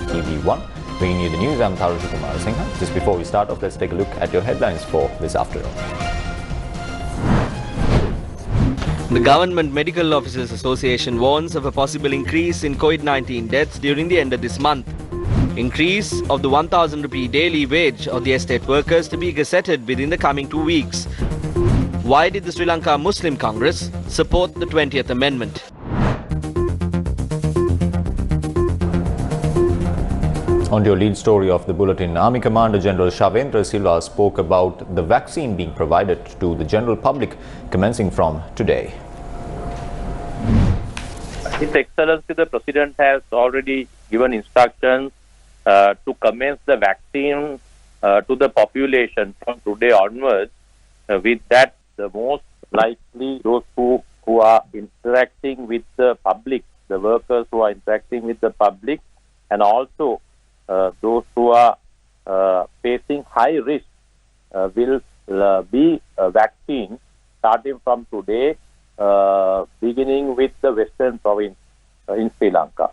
TV1. Bringing you the news, I'm Tharusha Kumar Singha. Just before we start off, let's take a look at your headlines for this afternoon. The Government Medical Officers Association warns of a possible increase in COVID-19 deaths during the end of this month. Increase of the 1,000 rupee daily wage of the estate workers to be gazetted within the coming 2 weeks. Why did the Sri Lanka Muslim Congress support the 20th Amendment? On to your lead story of the bulletin, Army Commander General Shavendra Silva spoke about the vaccine being provided to the general public commencing from today. His Excellency the President has already given instructions to commence the vaccine to the population from today onwards. With that, the most likely those who are interacting with the public, the workers who are interacting with the public, and also those who are facing high risk will be vaccinated starting from today, beginning with the Western province in Sri Lanka.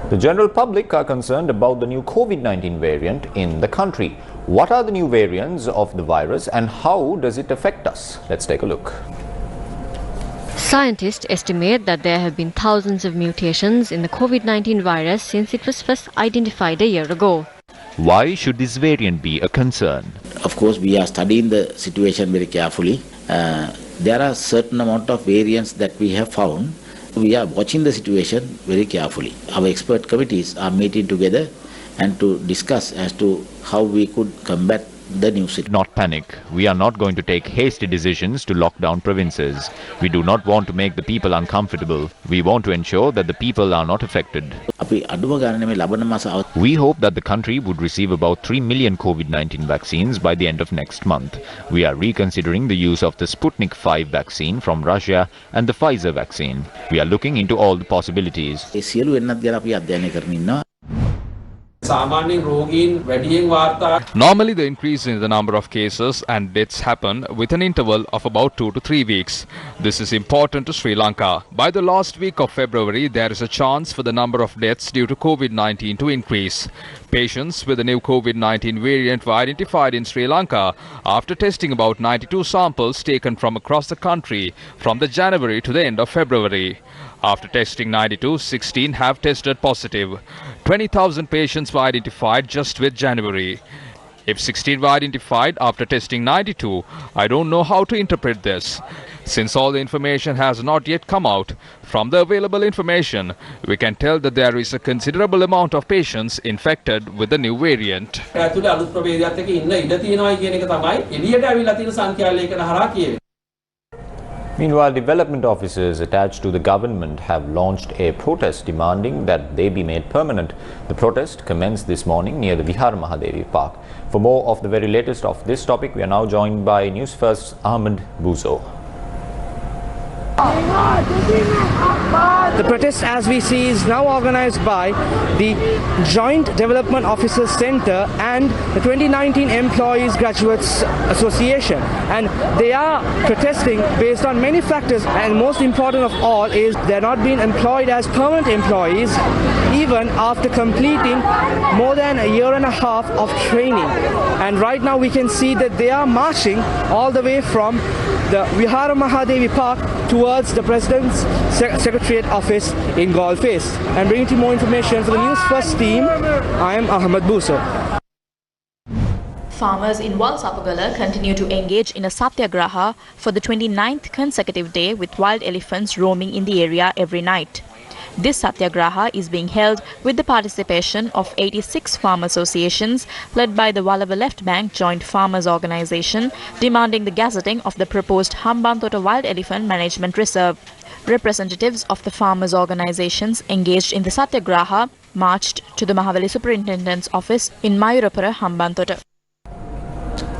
The general public are concerned about the new COVID-19 variant in the country. What are the new variants of the virus and how does it affect us? Let's take a look. Scientists estimate that there have been thousands of mutations in the COVID-19 virus since it was first identified a year ago. Why should this variant be a concern? Of course, we are studying the situation very carefully. There are certain amount of variants that we have found. We are watching the situation very carefully. Our expert committees are meeting together and to discuss as to how we could combat the new situation. Not panic. We are not going to take hasty decisions to lock down provinces. We do not want to make the people uncomfortable. We want to ensure that the people are not affected. We hope that the country would receive about 3 million COVID-19 vaccines by the end of next month. We are reconsidering the use of the Sputnik 5 vaccine from Russia and the Pfizer vaccine. We are looking into all the possibilities. Normally the increase in the number of cases and deaths happen with an interval of about 2 to 3 weeks. This is important to Sri Lanka. By the last week of February, there is a chance for the number of deaths due to COVID-19 to increase. Patients with the new COVID-19 variant were identified in Sri Lanka after testing about 92 samples taken from across the country from the January to the end of February. After testing 92, 16 have tested positive. 20,000 patients were identified just with January. If 16 were identified after testing 92, I don't know how to interpret this. Since all the information has not yet come out, from the available information, we can tell that there is a considerable amount of patients infected with the new variant. Meanwhile, development officers attached to the government have launched a protest demanding that they be made permanent. The protest commenced this morning near the Vihara Mahadevi Park. For more of the very latest of this topic, we are now joined by Newsfirst's Ahmed Buzo. The protest, as we see, is now organized by the Joint Development Officers Center and the 2019 Employees Graduates Association, and they are protesting based on many factors, and most important of all is they're not being employed as permanent employees even after completing more than a year and a half of training. And right now we can see that they are marching all the way from the Vihara Mahadevi Park towards the President's Secretariat office in Golface. And bringing to you more information for the Newsfirst team, I am Ahmed Buso. Farmers in Walsapagala continue to engage in a satyagraha for the 29th consecutive day with wild elephants roaming in the area every night. This satyagraha is being held with the participation of 86 farm associations led by the Walava Left Bank Joint Farmers Organization, demanding the gazetting of the proposed Hambantota Wild Elephant Management Reserve. Representatives of the farmers' organizations engaged in the satyagraha marched to the Mahaweli Superintendent's office in Mayurapura, Hambantota.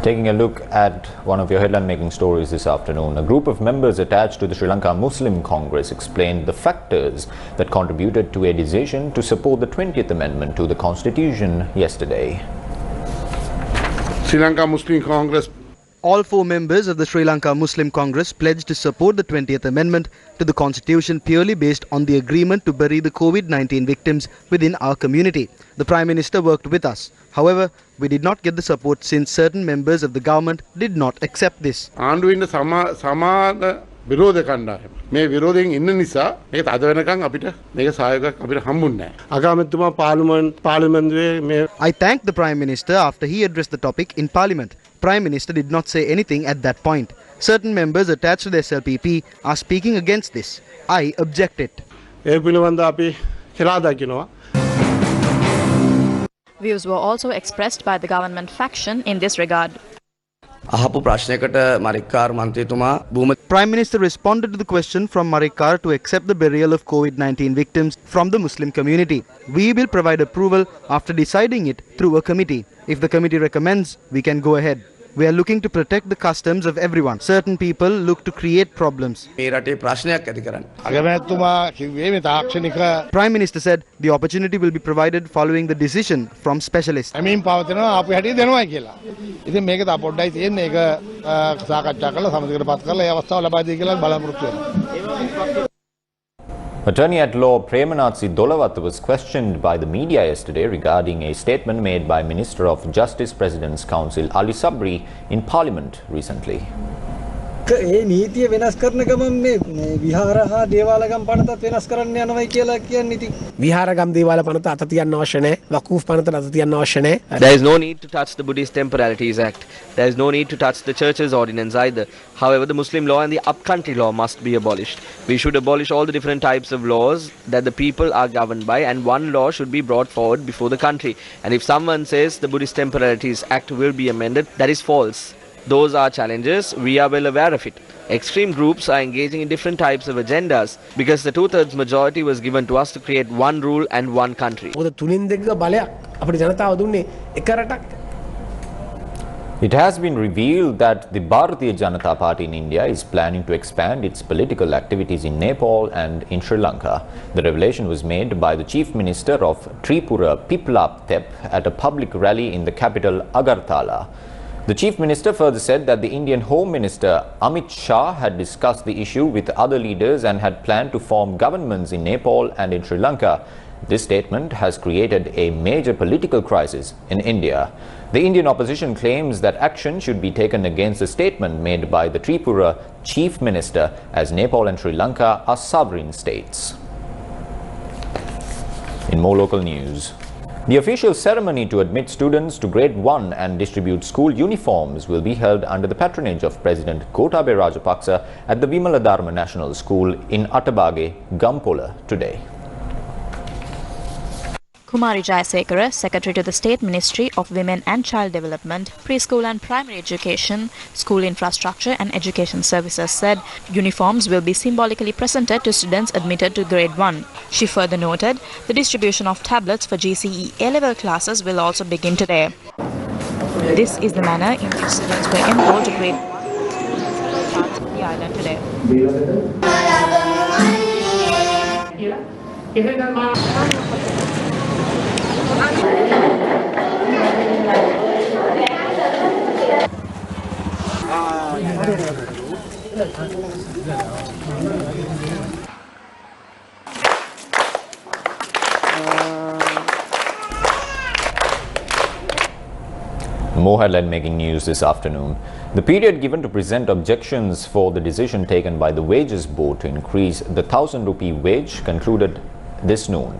Taking a look at one of your headline-making stories this afternoon, a group of members attached to the Sri Lanka Muslim Congress explained the factors that contributed to a decision to support the 20th Amendment to the Constitution yesterday. Sri Lanka Muslim Congress All 4 members of the Sri Lanka Muslim Congress pledged to support the 20th Amendment to the Constitution purely based on the agreement to bury the COVID-19 victims within our community. The Prime Minister worked with us. However, we did not get the support since certain members of the government did not accept this. විරෝධ කණ්ඩායම මේ විරෝධයෙන් ඉන්න නිසා මේක අද වෙනකන් අපිට මේක සහයෝගයක් අපිට හම්බුන්නේ නැහැ. අගමැතිතුමා පාර්ලිමේන්තුවේ මේ I thanked the Prime Minister after he addressed the topic in Parliament. Prime Minister did not say anything at that point. Certain members attached to the SLPP are speaking against this. I objected. ඒ පිළිබඳව අපි කියලා දකිනවා. Views were also expressed by the government faction in this regard. Prime Minister responded to the question from Marikkar to accept the burial of COVID-19 victims from the Muslim community. We will provide approval after deciding it through a committee. If the committee recommends, we can go ahead. We are looking to protect the customs of everyone. Certain people look to create problems. Prime Minister said the opportunity will be provided following the decision from specialists. Attorney at law Premanatsi Dolawatha was questioned by the media yesterday regarding a statement made by Minister of Justice President's Counsel Ali Sabri in Parliament recently. ඒ නීතිය වෙනස් කරන ගමන් මේ විහාර හා දේවාලගම් පනතත් වෙනස් කරන්න යනවයි කියලා කියන්නේ ඉතින් විහාරගම් දේවාල පනත අත තියන්න අවශ්‍ය නැහැ වකුෆ් පනත අත තියන්න අවශ්‍ය නැහැ. There is no need to touch the Buddhist Temporalities Act. There is no need to touch the Church's ordinance either. However, the Muslim law and the upcountry law must be abolished. We should abolish all the different types of laws that the people are governed by, and one law should be brought forward before the country. And if someone says the Buddhist Temporalities Act will be amended, that is false. Those are challenges. We are well aware of it. Extreme groups are engaging in different types of agendas because the 2/3 majority was given to us to create one rule and one country. It has been revealed that the Bharatiya Janata Party in India is planning to expand its political activities in Nepal and in Sri Lanka. The revelation was made by the Chief Minister of Tripura, Biplab Deb, at a public rally in the capital Agartala. The Chief Minister further said that the Indian Home Minister Amit Shah had discussed the issue with other leaders and had planned to form governments in Nepal and in Sri Lanka. This statement has created a major political crisis in India. The Indian opposition claims that action should be taken against the statement made by the Tripura Chief Minister, as Nepal and Sri Lanka are sovereign states. In more local news, the official ceremony to admit students to grade 1 and distribute school uniforms will be held under the patronage of President Gotabaya Rajapaksa at the Vimaladharma National School in Attabage, Gampola today. Kumari Jayasekara, Secretary to the State Ministry of Women and Child Development, Preschool and Primary Education, School Infrastructure and Education Services, said uniforms will be symbolically presented to students admitted to grade 1. She further noted the distribution of tablets for GCE A-level classes will also begin today. This is the manner in which students were enrolled to grade 1 parts of the island today. More headline making news this afternoon. The period given to present objections for the decision taken by the Wages Board to increase the 1,000 rupee wage concluded this noon.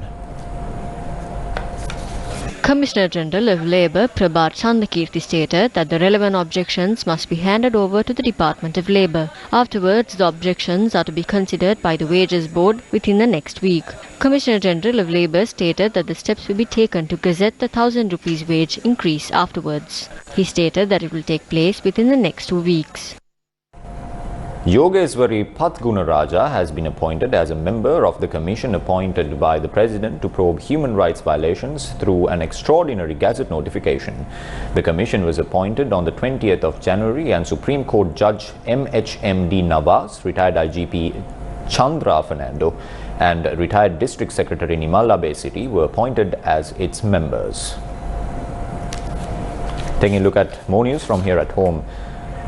Commissioner General of Labour Prabhat Chandakirti stated that the relevant objections must be handed over to the Department of Labour. Afterwards, the objections are to be considered by the Wages Board within the next week. Commissioner General of Labour stated that the steps will be taken to gazette the 1,000 rupees wage increase afterwards. He stated that it will take place within the next 2 weeks. Yogeswari Patgunaraja has been appointed as a member of the commission appointed by the President to probe human rights violations through an extraordinary gazette notification. The commission was appointed on the 20th of January and Supreme Court Judge MHMD Nawaz, retired IGP Chandra Fernando and retired District Secretary Nimala Bay City were appointed as its members. Taking a look at more news from here at home.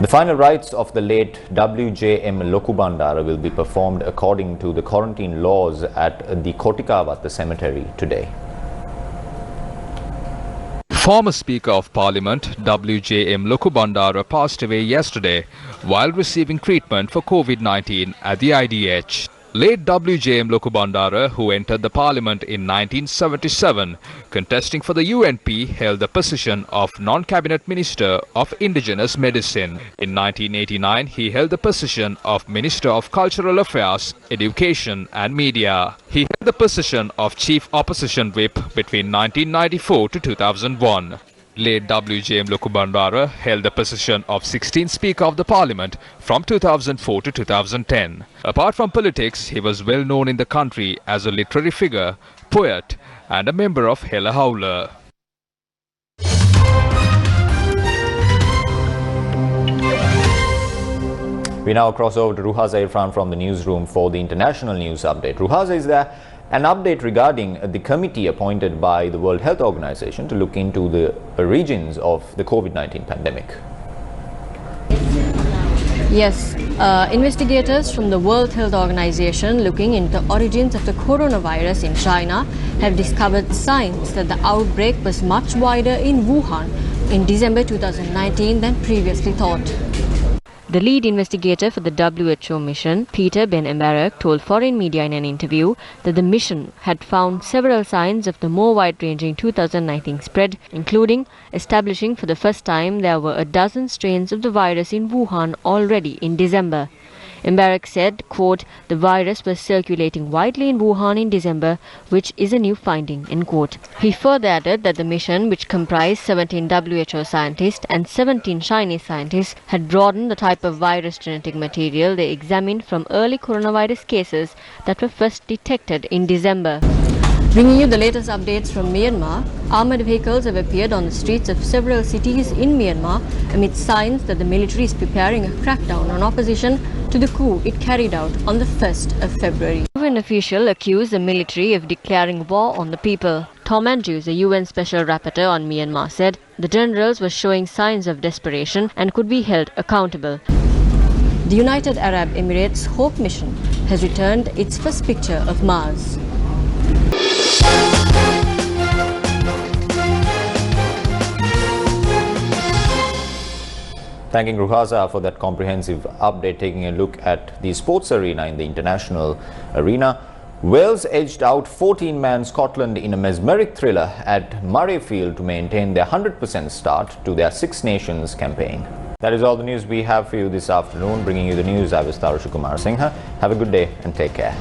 The final rites of the late W.J.M. Lokubandara will be performed according to the quarantine laws at the Kotikavatta cemetery today. Former Speaker of Parliament W.J.M. Lokubandara passed away yesterday while receiving treatment for COVID-19 at the IDH. Late W.J.M. Lokubandara, who entered the Parliament in 1977, contesting for the UNP, held the position of Non-Cabinet Minister of Indigenous Medicine. In 1989, he held the position of Minister of Cultural Affairs, Education and Media. He held the position of Chief Opposition Whip between 1994 to 2001. Late W.J.M. Lokubandara held the position of 16th Speaker of the Parliament from 2004 to 2010. Apart from politics, he was well known in the country as a literary figure, poet and a member of Hella Howler. We now cross over to Ruhaza Irfan from the newsroom for the international news update. Ruhaza, is there an update regarding the committee appointed by the World Health Organization to look into the origins of the COVID-19 pandemic? Yes, investigators from the World Health Organization looking into the origins of the coronavirus in China have discovered signs that the outbreak was much wider in Wuhan in December 2019 than previously thought. The lead investigator for the WHO mission, Peter Ben Embarek, told foreign media in an interview that the mission had found several signs of the more wide-ranging 2019 spread, including establishing for the first time there were a dozen strains of the virus in Wuhan already in December. Embarek said, quote, "The virus was circulating widely in Wuhan in December, which is a new finding," end quote. He further added that the mission, which comprised 17 WHO scientists and 17 Chinese scientists, had broadened the type of virus genetic material they examined from early coronavirus cases that were first detected in December. Bringing you the latest updates from Myanmar, armoured vehicles have appeared on the streets of several cities in Myanmar amid signs that the military is preparing a crackdown on opposition to the coup it carried out on the 1st of February. An official accused the military of declaring war on the people. Tom Andrews, the UN Special Rapporteur on Myanmar, said the generals were showing signs of desperation and could be held accountable. The United Arab Emirates Hope Mission has returned its first picture of Mars. Thanking Ruhaza for that comprehensive update, taking a look at the sports arena in the international arena. Wales edged out 14-man Scotland in a mesmeric thriller at Murrayfield to maintain their 100% start to their Six Nations campaign. That is all the news we have for you this afternoon. Bringing you the news, I was Tarusha Kumar Singha. Have a good day and take care.